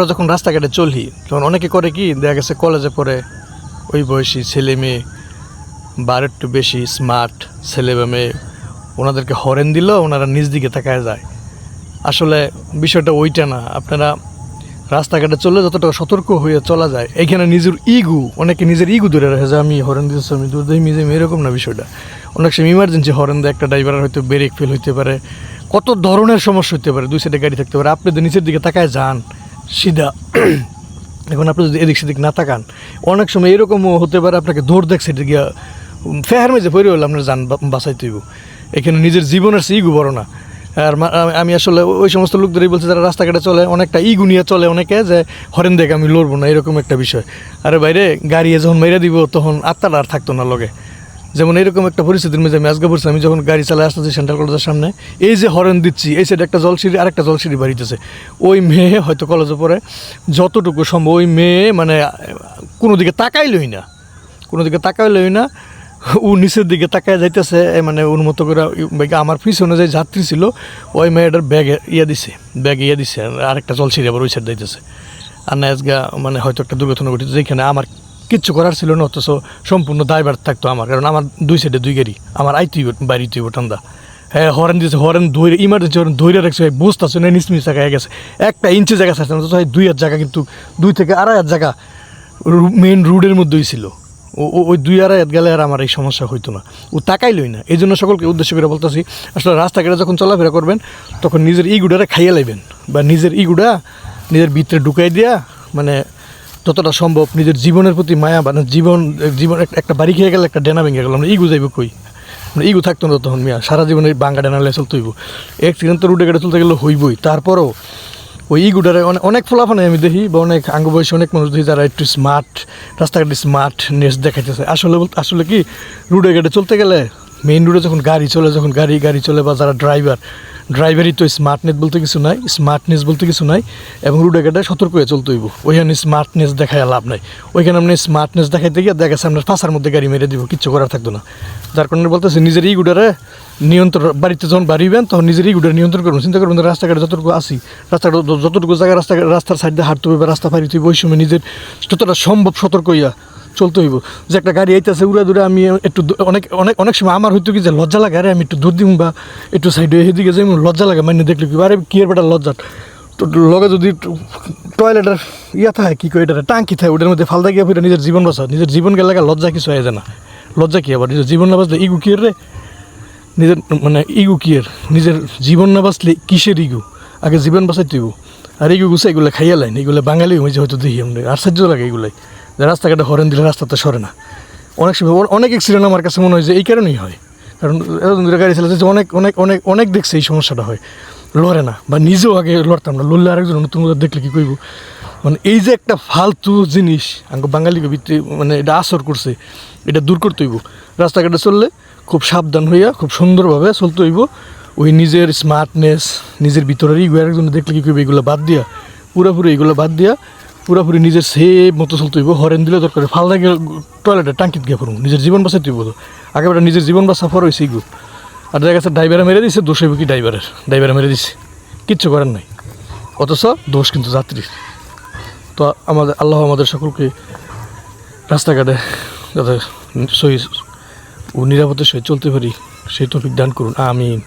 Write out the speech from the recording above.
আমরা যখন রাস্তাঘাটে চলি তখন অনেকে করে কি দেখা গেছে কলেজে পড়ে ওই বয়সী ছেলে মেয়ে বা একটু বেশি স্মার্ট ছেলে বা মেয়ে ওনাদেরকে হরেন দিল ওনারা নিজ দিকে তাকায় যায়। আসলে বিষয়টা ওইটা না। আপনারা রাস্তাঘাটে চললে যতটা সতর্ক হয়ে চলা যায়, এখানে নিজের অনেকে নিজের ইগু ধরে রাখে যে আমি হরেন দিতেছি, আমি দূর দিয়ে মিজে এরকম না বিষয়টা। অনেক সময় ইমার্জেন্সি হরেন দেয়, একটা ড্রাইভারের হয়তো ব্রেক ফেল হইতে পারে, কত ধরনের সমস্যা হতে পারে, দুই সাইডে গাড়ি থাকতে পারে, আপনি তো নিচের দিকে তাকায় যান সিধা। এখন আপনি যদি এদিক সেদিক না তাকান, অনেক সময় এরকমও হতে পারে আপনাকে দৌড় দেখ সেটা গিয়া ফেহার মেজে পড়ে হলে আপনার যান বাঁচাইতে হইব। এখানে নিজের জীবনের সে ইগু বড় না। আর আমি আসলে ওই সমস্ত লোকদেরই বলছি যারা রাস্তাঘাটে চলে অনেকটা ইগু নিয়ে চলে, অনেকে যে হরেন দেখে আমি লড়বো না, এরকম একটা বিষয়। আরে বাইরে গাড়ি যখন মেরে দিব তখন আত্মাটা আর থাকতো না লগে। যেমন এরকম একটা পরিস্থিতির মধ্যে আমি আজকে পড়ছি, আমি যখন গাড়ি চালায় আসতেছি সেন্ট্রাল কলেজের সামনে, এই যে হরেন দিচ্ছি, এই সাইডে একটা জলসিঁড়ি আরেকটা জলসিঁড়ি বাড়িতেছে, ওই মেয়ে হয়তো কলেজে পড়ে, যতটুকু সম্ভব ওই মেয়ে মানে কোনো দিকে তাকাইলই না, ও নিচের দিকে তাকায় যাইতেছে, মানে ওর মতো করে আমার পিছনে যে যাত্রী ছিল ওই মেয়েটার ব্যাগে ইয়ে দিছে আরেকটা জলসিঁড়ি আবার ওই সাইড যাইতেছে। আর না আজকে মানে হয়তো একটা দুর্ঘটনা ঘটেছে যেখানে আমার কিচ্ছু করার ছিল না, অথচ সম্পূর্ণ দায়ভার থাকতো আমার, কারণ আমার দুই সাইডে দুই গাড়ি, আমার আইতেই বাড়িতেই ঠান্ডা। হ্যাঁ হরেন দিয়েছে, হরেন ধরে ইমার্জেন্সি হরেন ধরে রাখছে, বুঝতেছে না নিচমিচ জায়গা হয়ে গেছে, একটা ইঞ্চি জায়গা ছাড়ছে না, তো 2 জায়গা, কিন্তু 2 থেকে 2.5 জায়গা মেইন রোডের মধ্যেই ছিল। ওই 2-2.5 গেলে আর আমার এই সমস্যা হইতো না, ও তাকাইলই না। এই জন্য সকলকে উদ্দেশ্য করে বলতেছি, আসলে রাস্তাঘাটে যখন চলাফেরা করবেন তখন নিজের ইগুডারে খাইয়ে লাইবেন, বা নিজের ইগুডা নিজের ভিতরে ঢুকাই দিয়া, মানে যতটা সম্ভব নিজের জীবনের প্রতি মায়া, মানে জীবন একটা বাড়ি খেয়ে গেলে একটা ডেনা ভেঙে গেল, আমরা ইগু যাইব কই, মানে ইগু থাকতো না তখন মিয়া, সারা জীবনে বাঙ্গা ডেনালে চলতে হইব। অ্যাক্সিডেন্ট তো রুটে ঘাটে চলতে গেলে হইবই, তারপরও ওই ইগুডারে অনেক ফলাফানে আমি দেখি, বা অনেক আঙ্গ বয়সী অনেক মানুষ দেখি যারা একটু স্মার্ট, রাস্তাঘাটে স্মার্টনেস দেখাইতেছে। আসলে কি রুটে ঘাটে চলতে গেলে মেইন রোডে যখন গাড়ি চলে বা যারা ড্রাইভারই তো স্মার্টনেস বলতে কিছু নাই, এবং রোডে ঘাটে সতর্ক হয়ে চলতে হইব। ওইখানে স্মার্টনেস দেখায় লাভ নাই, ওইখানে আপনি স্মার্টনেস দেখাইতে গিয়ে দেখা গেছে আপনার ফাঁসার মধ্যে গাড়ি মেরে দিব, কিচ্ছু করার থাকতো না। যার কারণে বলতেছে নিজের ইগুডারে নিয়ন্ত্রণ, বাড়িতে যখন বাড়িবেন তখন নিজের ইগুডারে নিয়ন্ত্রণ করবেন। চিন্তা করবেন রাস্তাঘাটে যতটুকু আসি, যতটুকু জায়গায় রাস্তার সাইড দিয়ে হাঁটতে হইবে, রাস্তা পাড়িতে হইব, ওই সময় নিজের যতটা সম্ভব সতর্ক হইয়া চলতে হইব। যে একটা গাড়ি আইতেছে উড়া দূরে, আমি একটু অনেক সময় আমার হয়তো কি যে লজ্জা লাগে, আরে আমি একটু দূর দিব বা একটু সাইডে এদিকে যাই, লজ্জা লাগে, মানে দেখলে কি আরে কি এর বেটা লজ্জা। তো লগে যদি টয়লেটের থাকে কি কয় এটা টাঙ্কি থাকে, ওটার মধ্যে ফালদা গিয়ে ফিরে নিজের জীবন বাঁচা, নিজের জীবন গেলে লজ্জা কিছু হয়ে যায় না। লজ্জা কি আবার নিজের জীবন না বাঁচলে ইগু কি রে, নিজের মানে ইগু কি এর, নিজের জীবন না বাঁচলে কিসের ইগু, আগে জীবন বাঁচাইতে হইব। আর ইগু গুছে এগুলো খাইয়া লাইন, এগুলো বাঙালি হয়েছে হয়তো দেখি আমরা, আশ্চর্য লাগে এগুলাই, রাস্তাঘাটে হরেন দিলে রাস্তাতে সরে না। অনেক সময় অনেক অ্যাক্সিডেন্ট আমার কাছে মনে হয় যে এই কারণেই হয়, কারণ এতদিন ধরে গাড়ি চালাচ্ছে, অনেক দেখছে এই সমস্যাটা হয়, লড়ে না, বা নিজেও আগে লড়তাম না, লড়লে আরেকজন নতুন দেখলে কী করবো। মানে এই যে একটা ফালতু জিনিস বাঙালিকে ভিত্তি, মানে এটা আসর করছে, এটা দূর করতে হইব। রাস্তাঘাটে চললে খুব সাবধান হইয়া খুব সুন্দরভাবে চলতে হইব। ওই নিজের স্মার্টনেস, নিজের ভিতরের ইগো আরেকজন দেখলে কী করবে, এগুলো বাদ দিয়া পুরোপুরি নিজের সেভ মতো চলতে হইব। হরেন দিলে দরকার ফালদা গিয়ে টয়লেটে টাঙ্কিত গিয়ে পড়ুন, নিজের জীবন বাঁচাইতে হইব। তো একেবারে নিজের জীবন বাঁচা পর হয়েছে ইগু। আর দেখা গেছে ড্রাইভারে মেরে দিচ্ছে, দোষ হইব কি ড্রাইভারে মেরে দিচ্ছে, কিচ্ছু করার নাই, অথচ দোষ কিন্তু যাত্রীর। তো আল্লাহ আমাদের সকলকে রাস্তাঘাটে যাতে সহি ও নিরাপদে সহি চলতে পারি সেই তৌফিক দান করুন, আমিন।